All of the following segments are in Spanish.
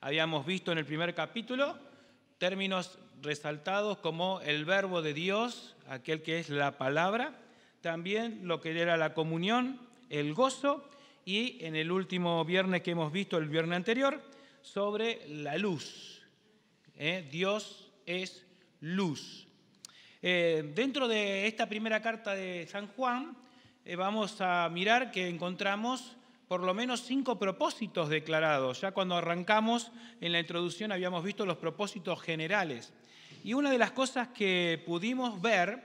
Habíamos visto en el primer capítulo términos resaltados como el verbo de Dios, aquel que es la palabra, también lo que era la comunión, el gozo, y en el último viernes que hemos visto, el viernes anterior, sobre la luz. Dios es luz. Dentro de esta primera carta de San Juan, vamos a mirar que encontramos por lo menos 5 propósitos declarados. Ya cuando arrancamos en la introducción habíamos visto los propósitos generales. Y una de las cosas que pudimos ver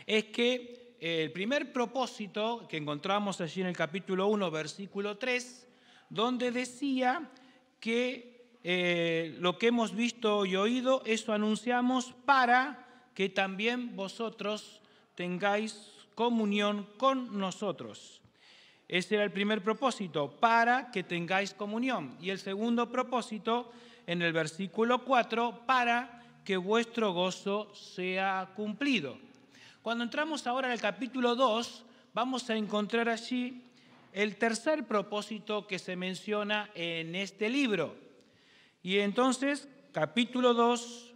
es que el primer propósito que encontramos allí en el capítulo 1, versículo 3, donde decía que lo que hemos visto y oído, eso anunciamos para que también vosotros tengáis comunión con nosotros. Ese era el primer propósito, para que tengáis comunión. Y el segundo propósito, en el versículo 4, para que vuestro gozo sea cumplido. Cuando entramos ahora en el capítulo 2, vamos a encontrar allí el tercer propósito que se menciona en este libro. Y entonces, capítulo 2,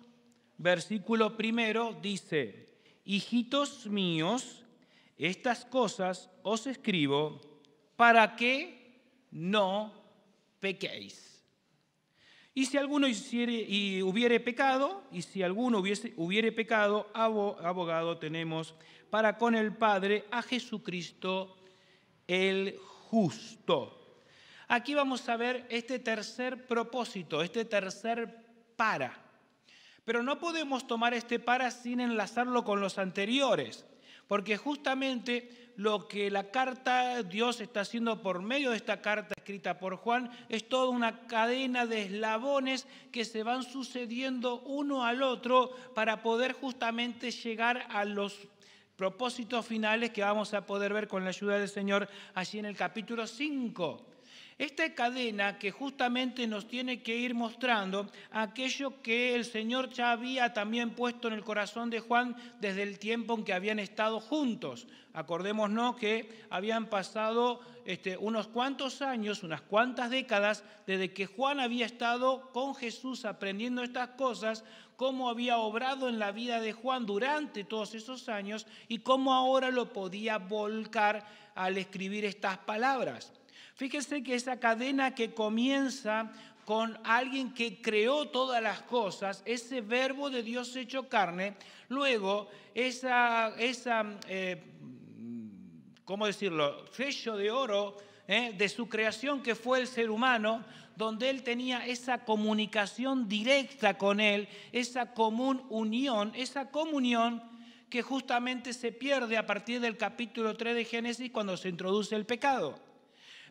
versículo 1 dice: hijitos míos, estas cosas os escribo para que no pequéis. Y si alguno hubiere pecado, y si alguno hubiere pecado, abogado tenemos para con el Padre a Jesucristo el justo. Aquí vamos a ver este tercer propósito, este tercer para. Pero no podemos tomar este para sin enlazarlo con los anteriores, porque justamente lo que la carta Dios está haciendo por medio de esta carta escrita por Juan es toda una cadena de eslabones que se van sucediendo uno al otro para poder justamente llegar a los propósitos finales que vamos a poder ver con la ayuda del Señor allí en el capítulo 5. Esta cadena que justamente nos tiene que ir mostrando aquello que el Señor ya había también puesto en el corazón de Juan desde el tiempo en que habían estado juntos. Acordémonos que habían pasado unos cuantos años, unas cuantas décadas, desde que Juan había estado con Jesús aprendiendo estas cosas, cómo había obrado en la vida de Juan durante todos esos años y cómo ahora lo podía volcar al escribir estas palabras. Fíjense que esa cadena que comienza con alguien que creó todas las cosas, ese verbo de Dios hecho carne, luego ¿cómo decirlo?, sello de oro de su creación que fue el ser humano, donde él tenía esa comunicación directa con él, esa común unión, esa comunión que justamente se pierde a partir del capítulo 3 de Génesis cuando se introduce el pecado.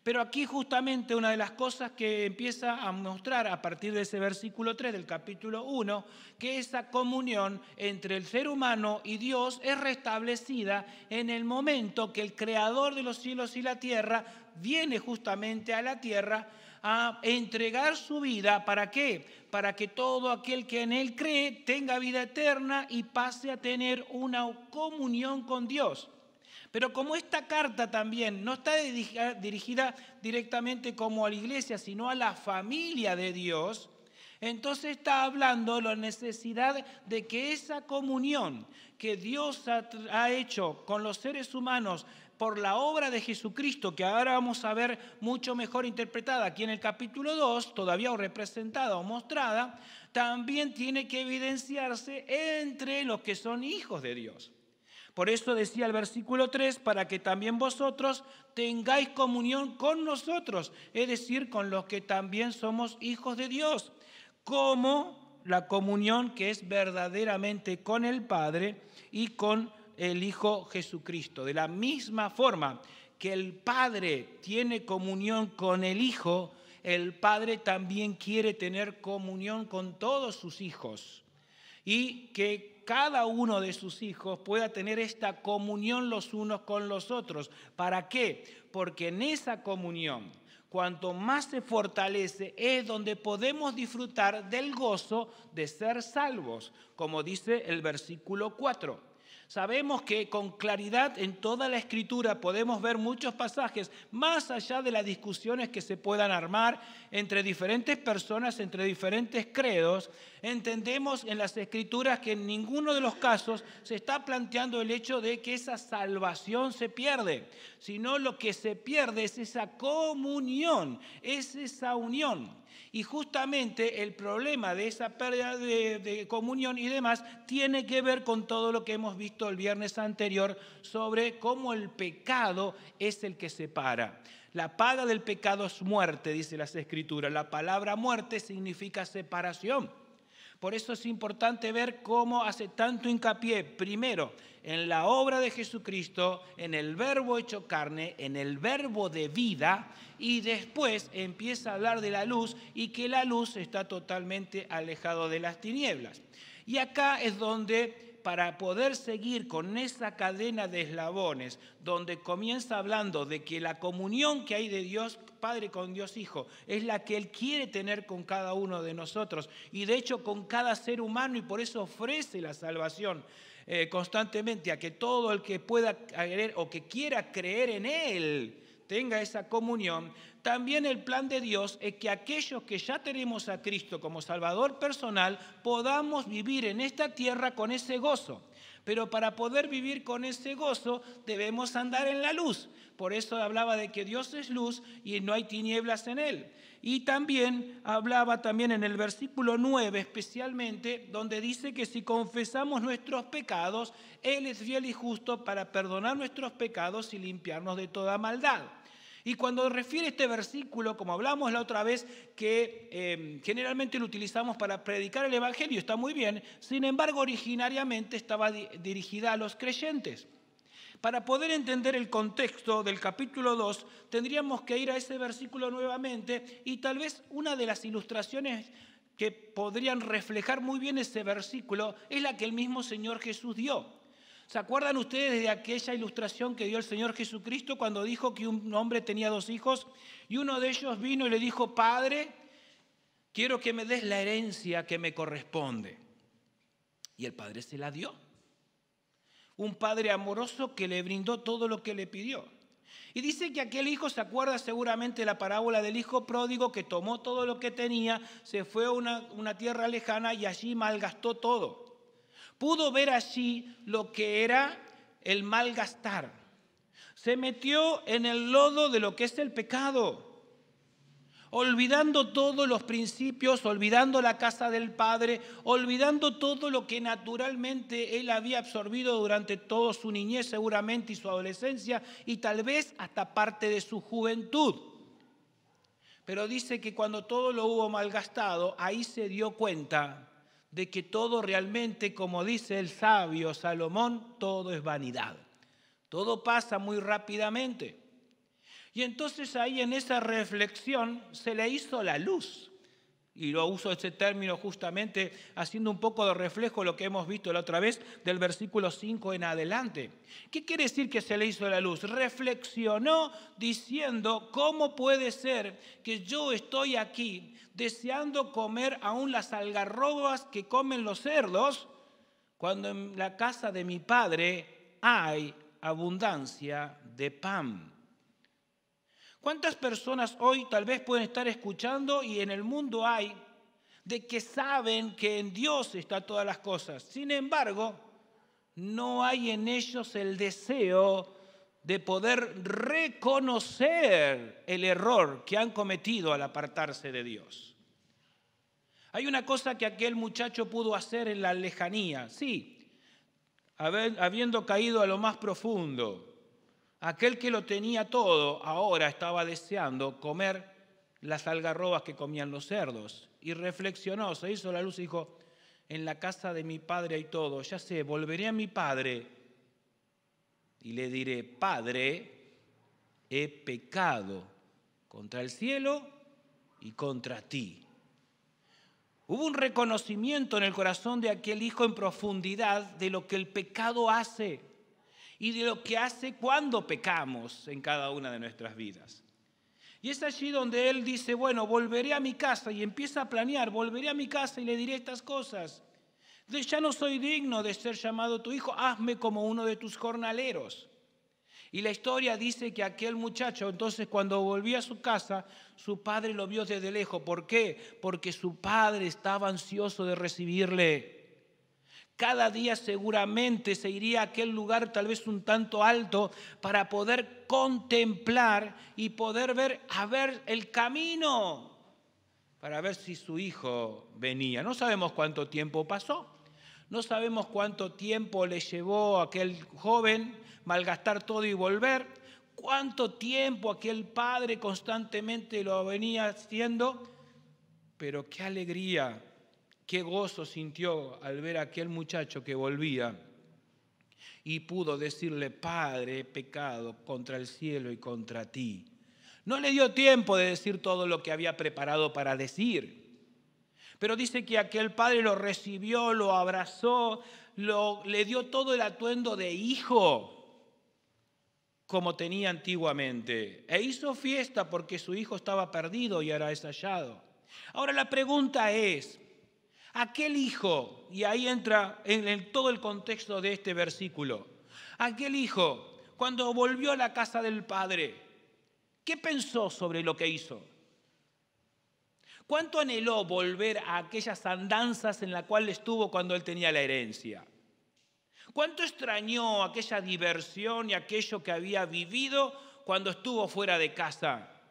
Pero aquí justamente una de las cosas que empieza a mostrar a partir de ese versículo 3 del capítulo 1, que esa comunión entre el ser humano y Dios es restablecida en el momento que el Creador de los cielos y la tierra viene justamente a la tierra a entregar su vida. ¿Para qué? Para que todo aquel que en Él cree tenga vida eterna y pase a tener una comunión con Dios. Pero como esta carta también no está dirigida directamente como a la iglesia, sino a la familia de Dios, entonces está hablando de la necesidad de que esa comunión que Dios ha hecho con los seres humanos por la obra de Jesucristo, que ahora vamos a ver mucho mejor interpretada aquí en el capítulo 2, todavía o representada o mostrada, también tiene que evidenciarse entre los que son hijos de Dios. Por eso decía el versículo 3, para que también vosotros tengáis comunión con nosotros, es decir, con los que también somos hijos de Dios, como la comunión que es verdaderamente con el Padre y con el Hijo Jesucristo. De la misma forma que el Padre tiene comunión con el Hijo, el Padre también quiere tener comunión con todos sus hijos y que cada uno de sus hijos pueda tener esta comunión los unos con los otros. ¿Para qué? Porque en esa comunión, cuanto más se fortalece, es donde podemos disfrutar del gozo de ser salvos, como dice el versículo 4. Sabemos que con claridad en toda la Escritura podemos ver muchos pasajes, más allá de las discusiones que se puedan armar entre diferentes personas, entre diferentes credos. Entendemos en las Escrituras que en ninguno de los casos se está planteando el hecho de que esa salvación se pierde, sino lo que se pierde es esa comunión, es esa unión. Y justamente el problema de esa pérdida de comunión y demás tiene que ver con todo lo que hemos visto el viernes anterior sobre cómo el pecado es el que separa. La paga del pecado es muerte, dice las Escrituras. La palabra muerte significa separación. Por eso es importante ver cómo hace tanto hincapié, primero, en la obra de Jesucristo, en el verbo hecho carne, en el verbo de vida, y después empieza a hablar de la luz y que la luz está totalmente alejado de las tinieblas. Y acá es donde, para poder seguir con esa cadena de eslabones, donde comienza hablando de que la comunión que hay de Dios Padre con Dios Hijo es la que Él quiere tener con cada uno de nosotros y de hecho con cada ser humano, y por eso ofrece la salvación constantemente a que todo el que pueda creer o que quiera creer en Él tenga esa comunión. También el plan de Dios es que aquellos que ya tenemos a Cristo como Salvador personal podamos vivir en esta tierra con ese gozo. Pero para poder vivir con ese gozo debemos andar en la luz. Por eso hablaba de que Dios es luz y no hay tinieblas en Él. Y también hablaba en el versículo 9 especialmente, donde dice que si confesamos nuestros pecados, Él es fiel y justo para perdonar nuestros pecados y limpiarnos de toda maldad. Y cuando refiere este versículo, como hablamos la otra vez, que generalmente lo utilizamos para predicar el Evangelio, está muy bien, sin embargo originariamente estaba dirigida a los creyentes. Para poder entender el contexto del capítulo 2, tendríamos que ir a ese versículo nuevamente y tal vez una de las ilustraciones que podrían reflejar muy bien ese versículo es la que el mismo Señor Jesús dio. ¿Se acuerdan ustedes de aquella ilustración que dio el Señor Jesucristo cuando dijo que un hombre tenía 2 hijos y uno de ellos vino y le dijo: Padre, quiero que me des la herencia que me corresponde? Y el padre se la dio. Un padre amoroso que le brindó todo lo que le pidió. Y dice que aquel hijo, se acuerda seguramente de la parábola del hijo pródigo, que tomó todo lo que tenía, se fue a una tierra lejana y allí malgastó todo. Pudo ver allí lo que era el malgastar. Se metió en el lodo de lo que es el pecado, olvidando todos los principios, olvidando la casa del Padre, olvidando todo lo que naturalmente él había absorbido durante toda su niñez seguramente y su adolescencia y tal vez hasta parte de su juventud. Pero dice que cuando todo lo hubo malgastado, ahí se dio cuenta de que todo realmente, como dice el sabio Salomón, todo es vanidad. Todo pasa muy rápidamente. Y entonces ahí en esa reflexión se le hizo la luz. Y lo uso ese término justamente haciendo un poco de reflejo de lo que hemos visto la otra vez del versículo 5 en adelante. ¿Qué quiere decir que se le hizo la luz? Reflexionó diciendo: ¿cómo puede ser que yo estoy aquí deseando comer aún las algarrobas que comen los cerdos, cuando en la casa de mi padre hay abundancia de pan? ¿Cuántas personas hoy tal vez pueden estar escuchando y en el mundo hay de que saben que en Dios están todas las cosas? Sin embargo, no hay en ellos el deseo de poder reconocer el error que han cometido al apartarse de Dios. Hay una cosa que aquel muchacho pudo hacer en la lejanía, sí, habiendo caído a lo más profundo. Aquel que lo tenía todo ahora estaba deseando comer las algarrobas que comían los cerdos. Y reflexionó, se hizo la luz y dijo: en la casa de mi padre hay todo, ya sé, volveré a mi padre y le diré: Padre, he pecado contra el cielo y contra ti. Hubo un reconocimiento en el corazón de aquel hijo en profundidad de lo que el pecado hace y de lo que hace cuando pecamos en cada una de nuestras vidas. Y es allí donde él dice: bueno, volveré a mi casa, y empieza a planear: volveré a mi casa y le diré estas cosas. Ya no soy digno de ser llamado tu hijo, hazme como uno de tus jornaleros. Y la historia dice que aquel muchacho, entonces cuando volvió a su casa, su padre lo vio desde lejos. ¿Por qué? Porque su padre estaba ansioso de recibirle. Cada día seguramente se iría a aquel lugar tal vez un tanto alto para poder contemplar y poder ver el camino, para ver si su hijo venía. No sabemos cuánto tiempo pasó, no sabemos cuánto tiempo le llevó a aquel joven malgastar todo y volver, cuánto tiempo aquel padre constantemente lo venía haciendo, pero qué alegría, qué gozo sintió al ver a aquel muchacho que volvía y pudo decirle: Padre, he pecado contra el cielo y contra ti. No le dio tiempo de decir todo lo que había preparado para decir, pero dice que aquel padre lo recibió, lo abrazó, le dio todo el atuendo de hijo, como tenía antiguamente, e hizo fiesta porque su hijo estaba perdido y ahora es hallado. Ahora la pregunta es, aquel hijo, y ahí entra en todo el contexto de este versículo, aquel hijo, cuando volvió a la casa del padre, ¿qué pensó sobre lo que hizo? ¿Cuánto anheló volver a aquellas andanzas en las cuales estuvo cuando él tenía la herencia? ¿Cuánto extrañó aquella diversión y aquello que había vivido cuando estuvo fuera de casa?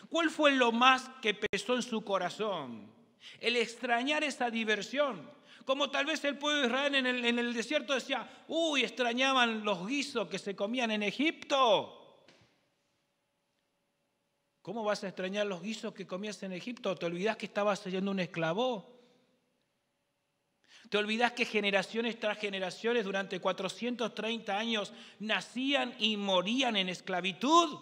¿Cuál fue lo más que pesó en su corazón? El extrañar esa diversión. Como tal vez el pueblo de Israel en el desierto decía: uy, extrañaban los guisos que se comían en Egipto. ¿Cómo vas a extrañar los guisos que comías en Egipto? ¿Te olvidás que estabas siendo un esclavo? ¿Te olvidás que generaciones tras generaciones durante 430 años nacían y morían en esclavitud?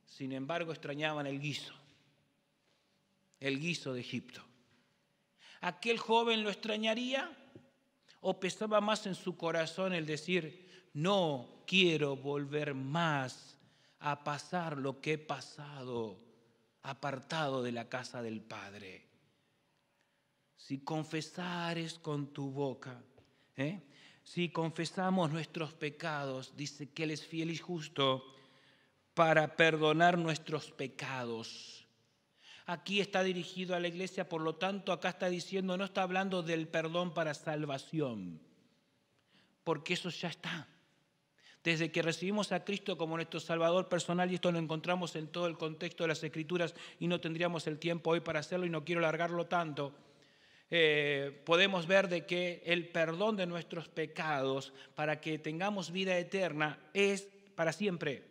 Sin embargo, extrañaban el guiso de Egipto. ¿Aquel joven lo extrañaría? ¿O pesaba más en su corazón el decir: no quiero volver más a pasar lo que he pasado apartado de la casa del Padre? Si confesares con tu boca, si confesamos nuestros pecados, dice que Él es fiel y justo para perdonar nuestros pecados. Aquí está dirigido a la iglesia, por lo tanto acá está diciendo, no está hablando del perdón para salvación, porque eso ya está. Desde que recibimos a Cristo como nuestro Salvador personal, y esto lo encontramos en todo el contexto de las Escrituras y no tendríamos el tiempo hoy para hacerlo y no quiero alargarlo tanto, podemos ver de que el perdón de nuestros pecados para que tengamos vida eterna es para siempre.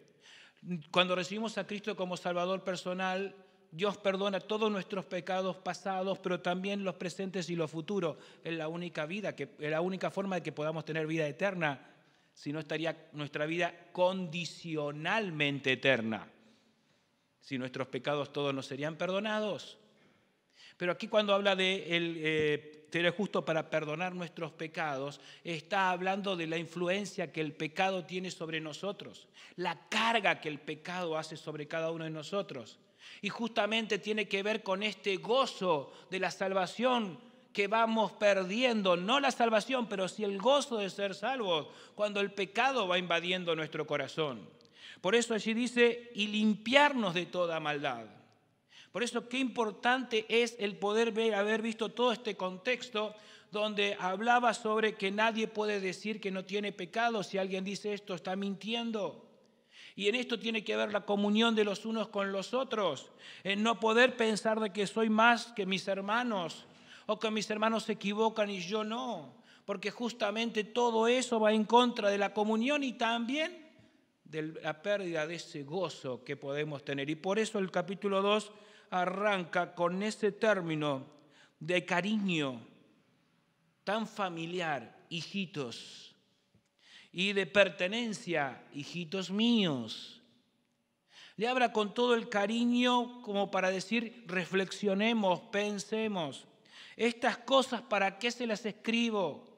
Cuando recibimos a Cristo como Salvador personal, Dios perdona todos nuestros pecados pasados, pero también los presentes y los futuros. Es la única forma de que podamos tener vida eterna, si no estaría nuestra vida condicionalmente eterna. Si nuestros pecados todos nos serían perdonados. Pero aquí cuando habla de ser justo para perdonar nuestros pecados, está hablando de la influencia que el pecado tiene sobre nosotros, la carga que el pecado hace sobre cada uno de nosotros. Y justamente tiene que ver con este gozo de la salvación que vamos perdiendo, no la salvación, pero sí el gozo de ser salvos, cuando el pecado va invadiendo nuestro corazón. Por eso allí dice, y limpiarnos de toda maldad. Por eso qué importante es el poder haber visto todo este contexto donde hablaba sobre que nadie puede decir que no tiene pecado. Si alguien dice esto, está mintiendo. Y en esto tiene que ver la comunión de los unos con los otros. En no poder pensar de que soy más que mis hermanos o que mis hermanos se equivocan y yo no. Porque justamente todo eso va en contra de la comunión y también de la pérdida de ese gozo que podemos tener. Y por eso el capítulo 2 arranca con ese término de cariño tan familiar, hijitos, y de pertenencia, hijitos míos. Le habla con todo el cariño como para decir, reflexionemos, pensemos. Estas cosas, ¿para qué se las escribo?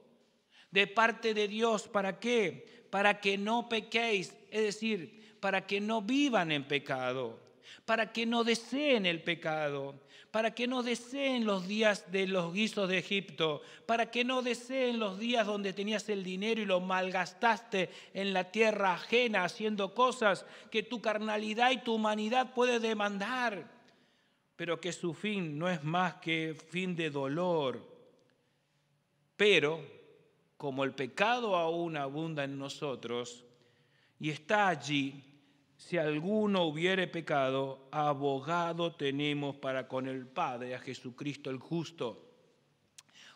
De parte de Dios, ¿para qué? Para que no pequéis, es decir, para que no vivan en pecado. para que no deseen el pecado, para que no deseen los días de los guisos de Egipto, para que no deseen los días donde tenías el dinero y lo malgastaste en la tierra ajena haciendo cosas que tu carnalidad y tu humanidad puede demandar, pero que su fin no es más que fin de dolor. Pero como el pecado aún abunda en nosotros y está allí, si alguno hubiere pecado, abogado tenemos para con el Padre, a Jesucristo el justo.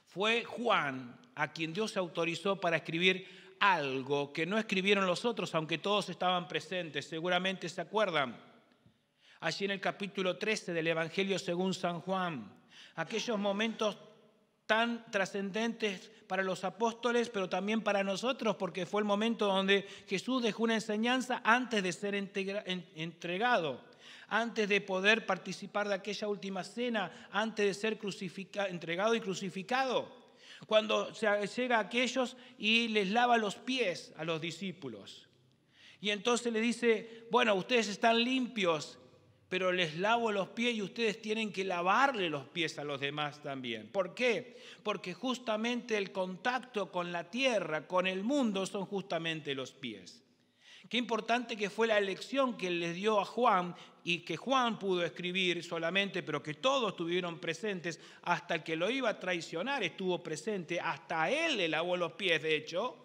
Fue Juan a quien Dios autorizó para escribir algo que no escribieron los otros, aunque todos estaban presentes. Seguramente se acuerdan. Allí en el capítulo 13 del Evangelio según San Juan, aquellos momentos tan trascendentes para los apóstoles, pero también para nosotros, porque fue el momento donde Jesús dejó una enseñanza antes de ser entregado, antes de poder participar de aquella última cena, antes de ser entregado y crucificado. Cuando llega a aquellos y les lava los pies a los discípulos. Y entonces le dice, bueno, ustedes están limpios, pero les lavo los pies y ustedes tienen que lavarle los pies a los demás también. ¿Por qué? Porque justamente el contacto con la tierra, con el mundo, son justamente los pies. Qué importante que fue la elección que les dio a Juan y que Juan pudo escribir solamente, pero que todos estuvieron presentes, hasta el que lo iba a traicionar estuvo presente, hasta él le lavó los pies, de hecho.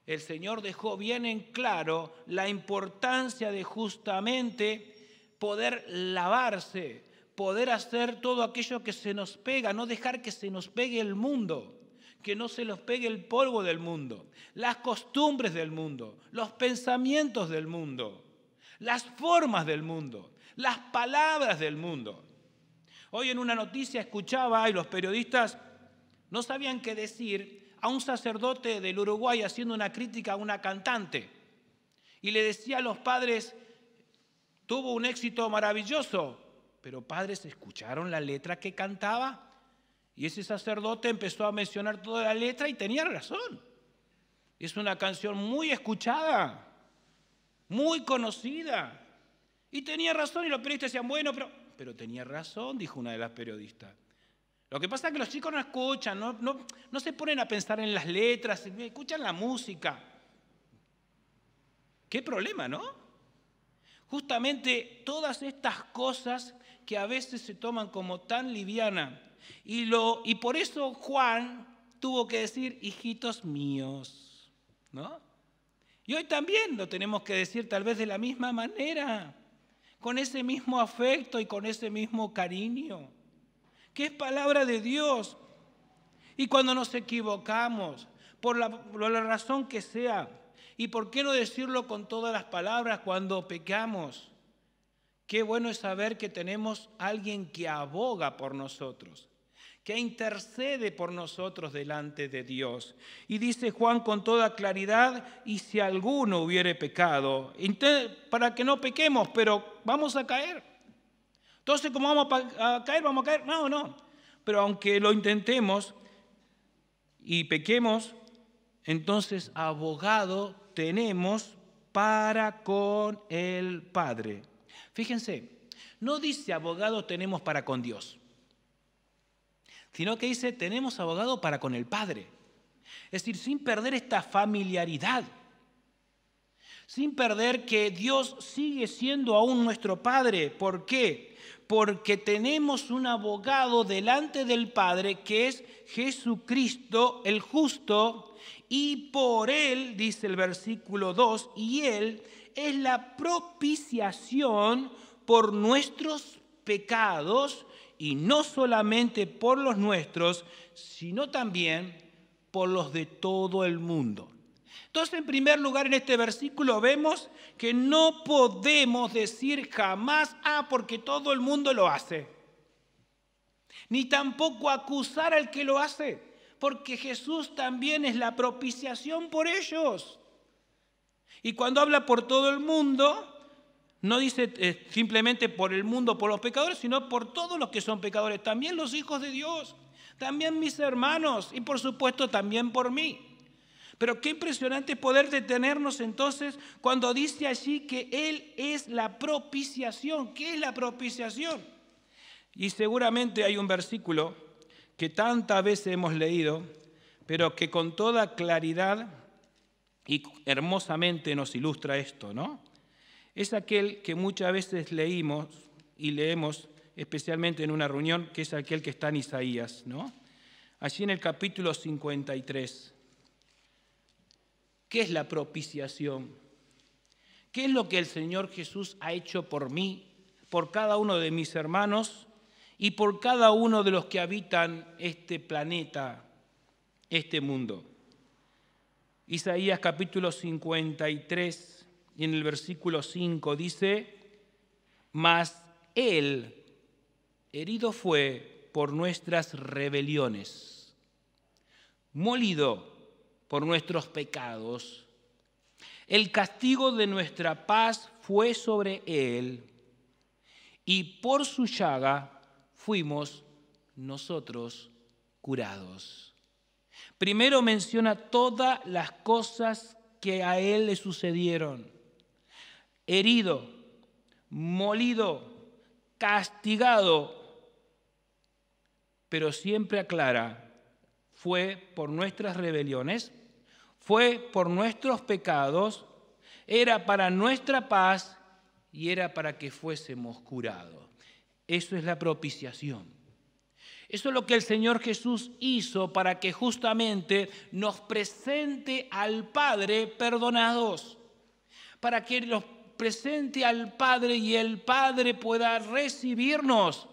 El Señor dejó bien en claro la importancia de justamente poder lavarse, poder hacer todo aquello que se nos pega, no dejar que se nos pegue el mundo, que no se nos pegue el polvo del mundo, las costumbres del mundo, los pensamientos del mundo, las formas del mundo, las palabras del mundo. Hoy en una noticia escuchaba y los periodistas no sabían qué decir a un sacerdote del Uruguay haciendo una crítica a una cantante y le decía a los padres: tuvo un éxito maravilloso, pero padres, ¿escucharon la letra que cantaba? Y ese sacerdote empezó a mencionar toda la letra y tenía razón. Es una canción muy escuchada, muy conocida. Y tenía razón y los periodistas decían, bueno, pero tenía razón, dijo una de las periodistas. Lo que pasa es que los chicos no escuchan, no se ponen a pensar en las letras, escuchan la música. ¿Qué problema, no? Justamente todas estas cosas que a veces se toman como tan liviana. Y por eso Juan tuvo que decir, hijitos míos, ¿no? Y hoy también lo tenemos que decir tal vez de la misma manera, con ese mismo afecto y con ese mismo cariño, que es palabra de Dios. Y cuando nos equivocamos, por la razón que sea, ¿y por qué no decirlo con todas las palabras cuando pecamos? Qué bueno es saber que tenemos alguien que aboga por nosotros, que intercede por nosotros delante de Dios. Y dice Juan con toda claridad, y si alguno hubiere pecado, para que no pequemos, pero vamos a caer. Entonces, ¿cómo vamos a caer? ¿Vamos a caer? No. Pero aunque lo intentemos y pequemos, entonces abogado tenemos para con el Padre. Fíjense, no dice abogado tenemos para con Dios, sino que dice tenemos abogado para con el Padre. Es decir, sin perder esta familiaridad, sin perder que Dios sigue siendo aún nuestro Padre. ¿Por qué? Porque tenemos un abogado delante del Padre que es Jesucristo el justo, y por Él, dice el versículo 2, y Él es la propiciación por nuestros pecados, y no solamente por los nuestros, sino también por los de todo el mundo. Entonces, en primer lugar, en este versículo vemos que no podemos decir jamás, porque todo el mundo lo hace. Ni tampoco acusar al que lo hace, porque Jesús también es la propiciación por ellos. Y cuando habla por todo el mundo, no dice simplemente por el mundo, por los pecadores, sino por todos los que son pecadores, también los hijos de Dios, también mis hermanos y por supuesto también por mí. Pero qué impresionante poder detenernos entonces cuando dice allí que Él es la propiciación. ¿Qué es la propiciación? Y seguramente hay un versículo que tantas veces hemos leído, pero que con toda claridad y hermosamente nos ilustra esto, ¿no? Es aquel que muchas veces leímos y leemos, especialmente en una reunión, que es aquel que está en Isaías, ¿no? Allí en el capítulo 53. ¿Qué es la propiciación? ¿Qué es lo que el Señor Jesús ha hecho por mí, por cada uno de mis hermanos y por cada uno de los que habitan este planeta, este mundo? Isaías capítulo 53 y en el versículo 5 dice: mas Él herido fue por nuestras rebeliones, molido por nuestros pecados. El castigo de nuestra paz fue sobre Él, y por su llaga fuimos nosotros curados. Primero menciona todas las cosas que a Él le sucedieron. Herido, molido, castigado, pero siempre aclara: fue por nuestras rebeliones, fue por nuestros pecados, era para nuestra paz y era para que fuésemos curados. Eso es la propiciación. Eso es lo que el Señor Jesús hizo para que justamente nos presente al Padre perdonados, para que nos presente al Padre y el Padre pueda recibirnos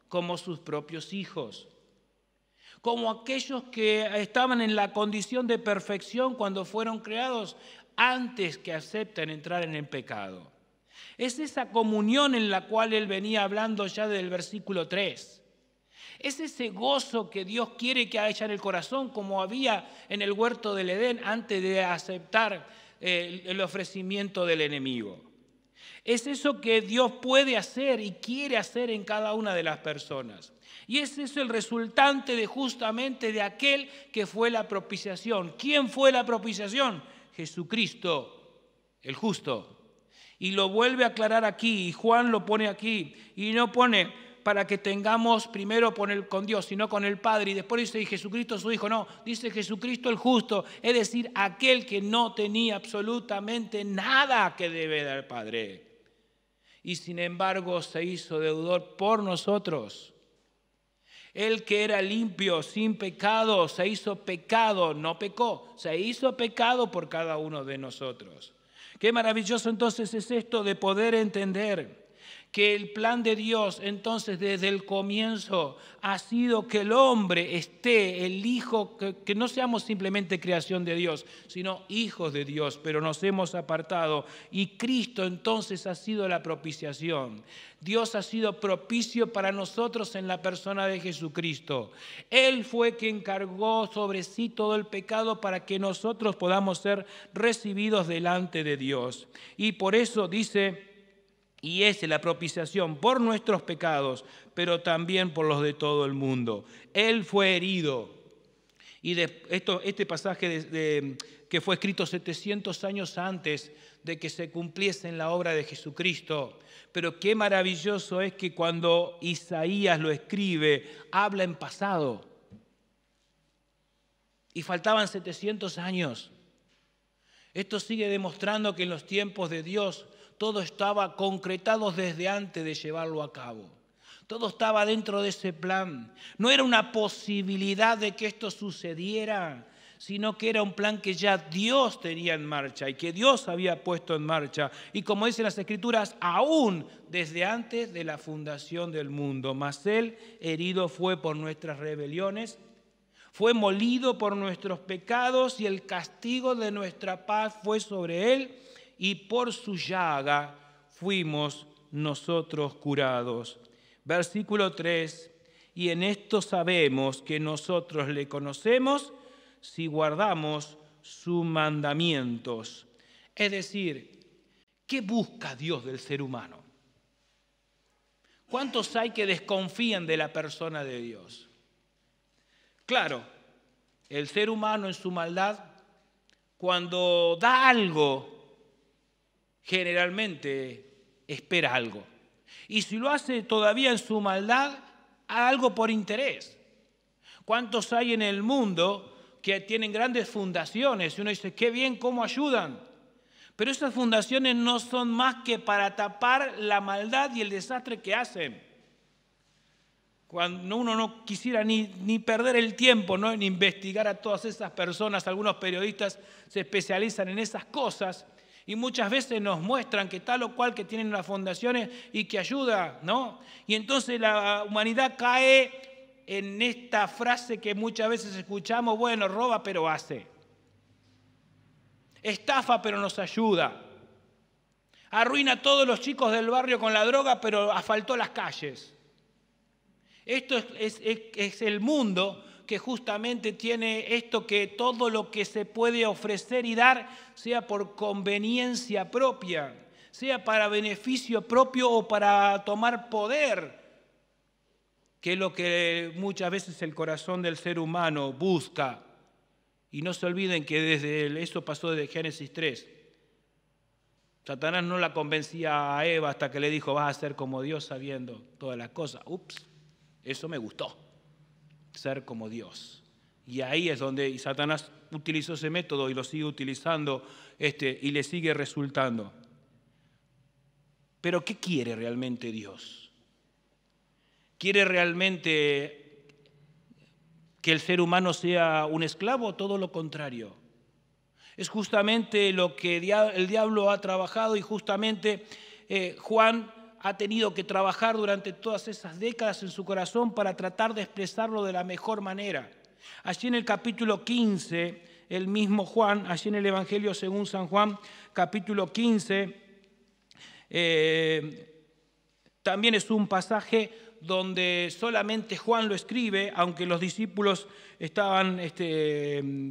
como sus propios hijos, como aquellos que estaban en la condición de perfección cuando fueron creados antes que acepten entrar en el pecado. Es esa comunión en la cual él venía hablando ya del versículo 3. Es ese gozo que Dios quiere que haya en el corazón, como había en el huerto del Edén antes de aceptar el ofrecimiento del enemigo. Es eso que Dios puede hacer y quiere hacer en cada una de las personas. Y ese es el resultante de justamente de aquel que fue la propiciación. ¿Quién fue la propiciación? Jesucristo, el justo. Y lo vuelve a aclarar aquí, y Juan lo pone aquí, y no pone para que tengamos primero con Dios, sino con el Padre, y después dice Jesucristo su Hijo. No, dice Jesucristo el justo, es decir, aquel que no tenía absolutamente nada que deber al Padre. Y sin embargo se hizo deudor por nosotros. Él que era limpio, sin pecado, se hizo pecado, no pecó, se hizo pecado por cada uno de nosotros. Qué maravilloso entonces es esto de poder entender que el plan de Dios entonces desde el comienzo ha sido que el hombre esté, el hijo, que no seamos simplemente creación de Dios, sino hijos de Dios, pero nos hemos apartado y Cristo entonces ha sido la propiciación. Dios ha sido propicio para nosotros en la persona de Jesucristo. Él fue quien cargó sobre sí todo el pecado para que nosotros podamos ser recibidos delante de Dios. Y por eso dice: y es la propiciación por nuestros pecados, pero también por los de todo el mundo. Él fue herido. Y este pasaje que fue escrito 700 años antes de que se cumpliese en la obra de Jesucristo. Pero qué maravilloso es que cuando Isaías lo escribe, habla en pasado. Y faltaban 700 años. Esto sigue demostrando que en los tiempos de Dios todo estaba concretado desde antes de llevarlo a cabo. Todo estaba dentro de ese plan. No era una posibilidad de que esto sucediera, sino que era un plan que ya Dios tenía en marcha y que Dios había puesto en marcha. Y como dicen las Escrituras, aún desde antes de la fundación del mundo. Mas Él herido fue por nuestras rebeliones, fue molido por nuestros pecados y el castigo de nuestra paz fue sobre Él. Y por su llaga fuimos nosotros curados. Versículo 3, y en esto sabemos que nosotros le conocemos si guardamos sus mandamientos. Es decir, ¿qué busca Dios del ser humano? ¿Cuántos hay que desconfían de la persona de Dios? Claro, el ser humano en su maldad cuando da algo, generalmente espera algo. Y si lo hace todavía en su maldad, algo por interés. ¿Cuántos hay en el mundo que tienen grandes fundaciones? Y uno dice, qué bien, ¿cómo ayudan? Pero esas fundaciones no son más que para tapar la maldad y el desastre que hacen. Cuando uno no quisiera ni perder el tiempo, ¿no?, en investigar a todas esas personas, algunos periodistas se especializan en esas cosas y muchas veces nos muestran que tal o cual que tienen unas fundaciones y que ayuda, ¿no? Y entonces la humanidad cae en esta frase que muchas veces escuchamos, bueno, roba pero hace. Estafa pero nos ayuda. Arruina a todos los chicos del barrio con la droga pero asfaltó las calles. Esto es el mundo que justamente tiene esto, que todo lo que se puede ofrecer y dar sea por conveniencia propia, sea para beneficio propio o para tomar poder, que es lo que muchas veces el corazón del ser humano busca. Y no se olviden que eso pasó desde Génesis 3. Satanás no la convencía a Eva hasta que le dijo, vas a ser como Dios sabiendo todas las cosas. Ups, eso me gustó, ser como Dios. Y ahí es donde Satanás utilizó ese método y lo sigue utilizando y le sigue resultando. Pero ¿qué quiere realmente Dios? ¿Quiere realmente que el ser humano sea un esclavo o todo lo contrario? Es justamente lo que el diablo ha trabajado y justamente Juan ha tenido que trabajar durante todas esas décadas en su corazón para tratar de expresarlo de la mejor manera. Allí en el capítulo 15, el mismo Juan, allí en el Evangelio según San Juan, capítulo 15, también es un pasaje donde solamente Juan lo escribe, aunque los discípulos estaban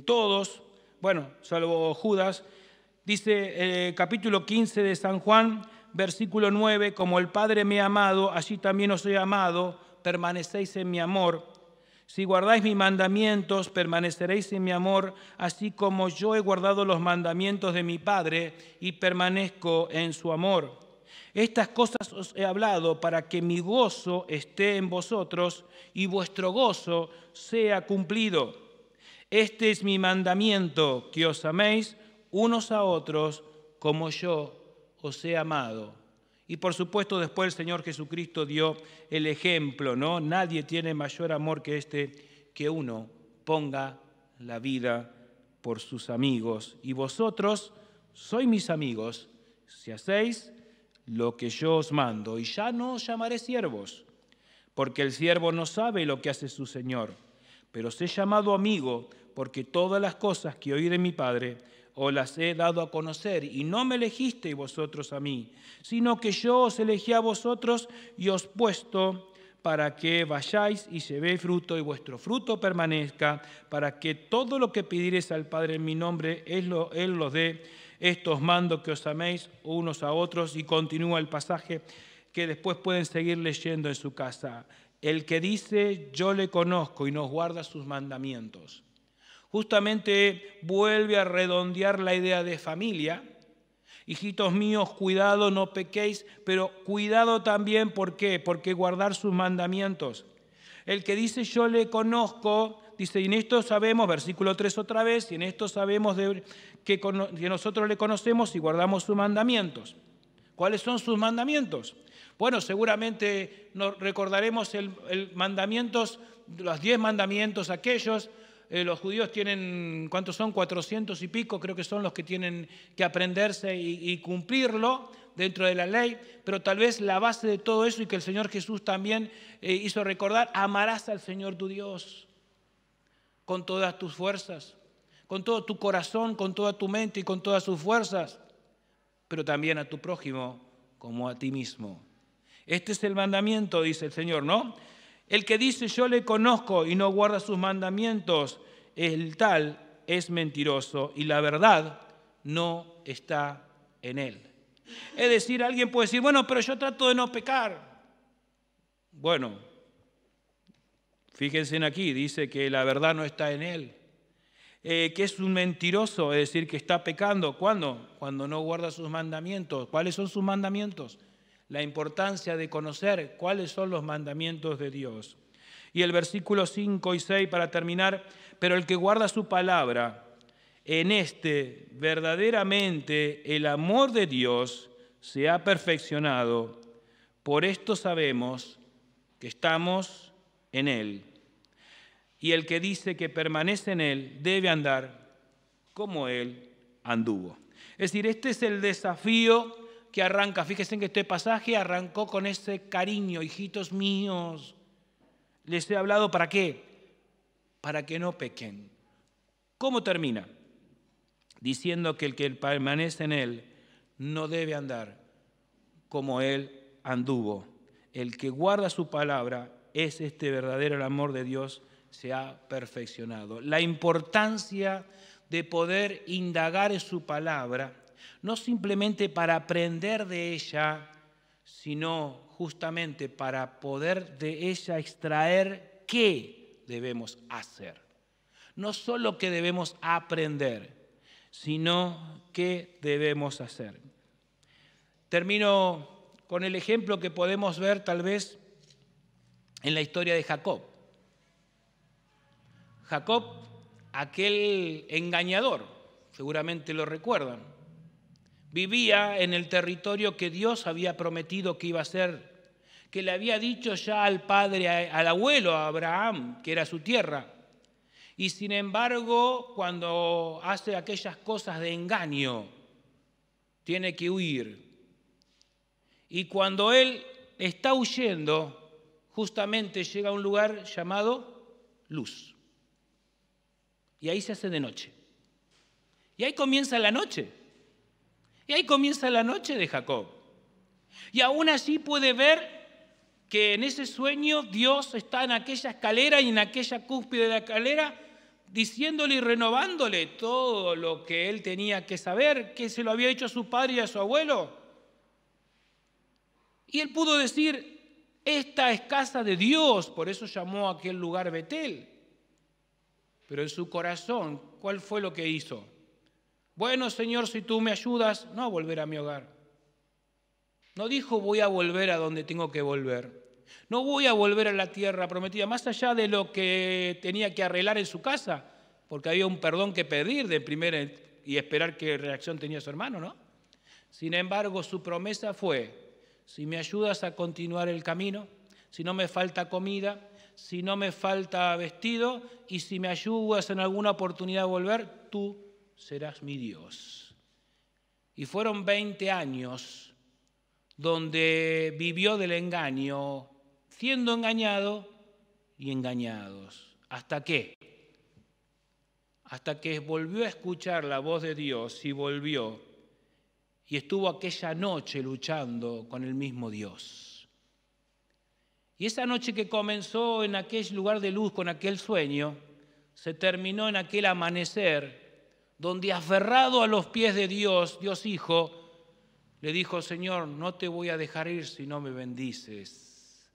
todos, bueno, salvo Judas. Dice capítulo 15 de San Juan, versículo 9, como el Padre me ha amado, así también os he amado, permanecéis en mi amor. Si guardáis mis mandamientos, permaneceréis en mi amor, así como yo he guardado los mandamientos de mi Padre y permanezco en su amor. Estas cosas os he hablado para que mi gozo esté en vosotros y vuestro gozo sea cumplido. Este es mi mandamiento, que os améis unos a otros como yo os he amado. Y por supuesto después el Señor Jesucristo dio el ejemplo, ¿no? Nadie tiene mayor amor que que uno ponga la vida por sus amigos. Y vosotros sois mis amigos si hacéis lo que yo os mando. Y ya no os llamaré siervos, porque el siervo no sabe lo que hace su Señor. Pero os he llamado amigo, porque todas las cosas que oí de mi Padre os las he dado a conocer, y no me elegisteis vosotros a mí, sino que yo os elegí a vosotros y os puesto para que vayáis y llevéis fruto y vuestro fruto permanezca, para que todo lo que pidiereis al Padre en mi nombre, Él los dé. Estos mando que os améis unos a otros. Y continúa el pasaje que después pueden seguir leyendo en su casa. El que dice yo le conozco y no guarda sus mandamientos. Justamente vuelve a redondear la idea de familia. Hijitos míos, cuidado, no pequéis, pero cuidado también, ¿por qué? Porque guardar sus mandamientos. El que dice yo le conozco, dice, y en esto sabemos, versículo 3 otra vez, y en esto sabemos que nosotros le conocemos y guardamos sus mandamientos. ¿Cuáles son sus mandamientos? Bueno, seguramente nos recordaremos los 10 mandamientos aquellos. Los judíos tienen, ¿cuántos son? 400 y pico, creo que son los que tienen que aprenderse y cumplirlo dentro de la ley, pero tal vez la base de todo eso, y que el Señor Jesús también hizo recordar, amarás al Señor tu Dios con todas tus fuerzas, con todo tu corazón, con toda tu mente y con todas sus fuerzas, pero también a tu prójimo como a ti mismo. Este es el mandamiento, dice el Señor, ¿no? El que dice yo le conozco y no guarda sus mandamientos, el tal es mentiroso y la verdad no está en él. Es decir, alguien puede decir, bueno, pero yo trato de no pecar. Bueno, fíjense en aquí, dice que la verdad no está en él. que es un mentiroso, es decir, que está pecando. ¿Cuándo? Cuando no guarda sus mandamientos. ¿Cuáles son sus mandamientos? La importancia de conocer cuáles son los mandamientos de Dios. Y el versículo 5 y 6 para terminar, pero el que guarda su palabra, en este verdaderamente el amor de Dios se ha perfeccionado. Por esto sabemos que estamos en Él. Y el que dice que permanece en Él debe andar como Él anduvo. Es decir, este es el desafío que arranca. Fíjense en que este pasaje arrancó con ese cariño, hijitos míos. Les he hablado ¿para qué? Para que no pequen. ¿Cómo termina? Diciendo que el que permanece en Él no debe andar como Él anduvo. El que guarda su palabra es este verdadero amor de Dios, se ha perfeccionado. La importancia de poder indagar en su palabra, no simplemente para aprender de ella, sino justamente para poder de ella extraer qué debemos hacer. No solo qué debemos aprender, sino qué debemos hacer. Termino con el ejemplo que podemos ver tal vez en la historia de Jacob. Jacob, aquel engañador, seguramente lo recuerdan, vivía en el territorio que Dios había prometido que iba a ser, que le había dicho ya al padre, al abuelo, a Abraham, que era su tierra. Y sin embargo, cuando hace aquellas cosas de engaño, tiene que huir. Y cuando él está huyendo, justamente llega a un lugar llamado Luz. Y ahí se hace de noche. Y ahí comienza la noche. Y ahí comienza la noche de Jacob. Y aún así puede ver que en ese sueño Dios está en aquella escalera y en aquella cúspide de la escalera diciéndole y renovándole todo lo que él tenía que saber, que se lo había dicho a su padre y a su abuelo. Y él pudo decir, esta es casa de Dios, por eso llamó a aquel lugar Betel. Pero en su corazón, ¿cuál fue lo que hizo? Bueno, Señor, si tú me ayudas, no a volver a mi hogar. No dijo voy a volver a donde tengo que volver. No voy a volver a la tierra prometida, más allá de lo que tenía que arreglar en su casa, porque había un perdón que pedir de primera y esperar qué reacción tenía su hermano, ¿no? Sin embargo, su promesa fue, si me ayudas a continuar el camino, si no me falta comida, si no me falta vestido y si me ayudas en alguna oportunidad a volver, tú serás mi Dios. Y fueron 20 años donde vivió del engaño, siendo engañado y engañados. ¿Hasta qué? Hasta que volvió a escuchar la voz de Dios y volvió y estuvo aquella noche luchando con el mismo Dios. Y esa noche que comenzó en aquel lugar de luz con aquel sueño, se terminó en aquel amanecer, donde aferrado a los pies de Dios, Dios Hijo, le dijo, Señor, no te voy a dejar ir si no me bendices.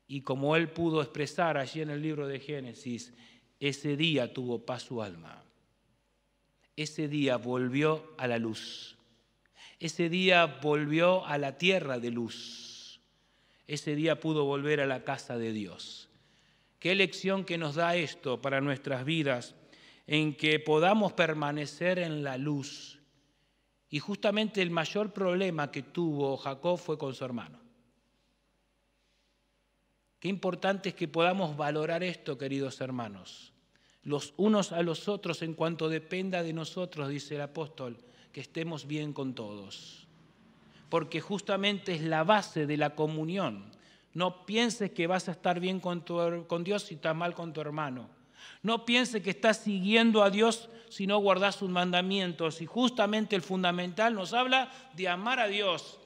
Y como él pudo expresar allí en el libro de Génesis, ese día tuvo paz su alma. Ese día volvió a la luz. Ese día volvió a la tierra de luz. Ese día pudo volver a la casa de Dios. Qué lección que nos da esto para nuestras vidas, en que podamos permanecer en la luz. Y justamente el mayor problema que tuvo Jacob fue con su hermano. Qué importante es que podamos valorar esto, queridos hermanos, los unos a los otros en cuanto dependa de nosotros, dice el apóstol, que estemos bien con todos. Porque justamente es la base de la comunión. No pienses que vas a estar bien con Dios si estás mal con tu hermano. No pienses que estás siguiendo a Dios si no guardas sus mandamientos. Y justamente el fundamental nos habla de amar a Dios,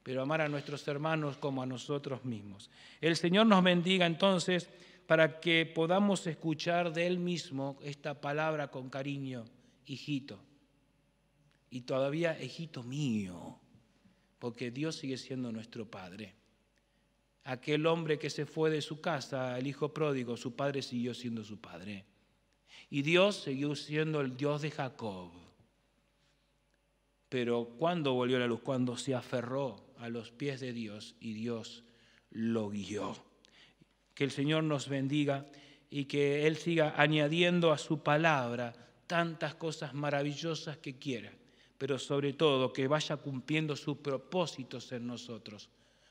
pero amar a nuestros hermanos como a nosotros mismos. El Señor nos bendiga entonces para que podamos escuchar de Él mismo esta palabra con cariño, hijito. Y todavía, hijito mío. Porque Dios sigue siendo nuestro Padre. Aquel hombre que se fue de su casa, el hijo pródigo, su padre siguió siendo su padre. Y Dios siguió siendo el Dios de Jacob. Pero ¿cuándo volvió la luz? Cuando se aferró a los pies de Dios y Dios lo guió. Que el Señor nos bendiga y que Él siga añadiendo a su palabra tantas cosas maravillosas que quiera, pero sobre todo que vaya cumpliendo sus propósitos en nosotros,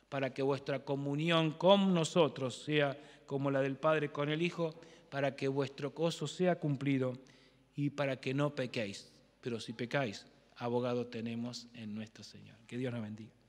para que vuestra comunión con nosotros sea como la del Padre con el Hijo, para que vuestro gozo sea cumplido y para que no pequéis. Pero si pecáis, abogado tenemos en nuestro Señor. Que Dios nos bendiga.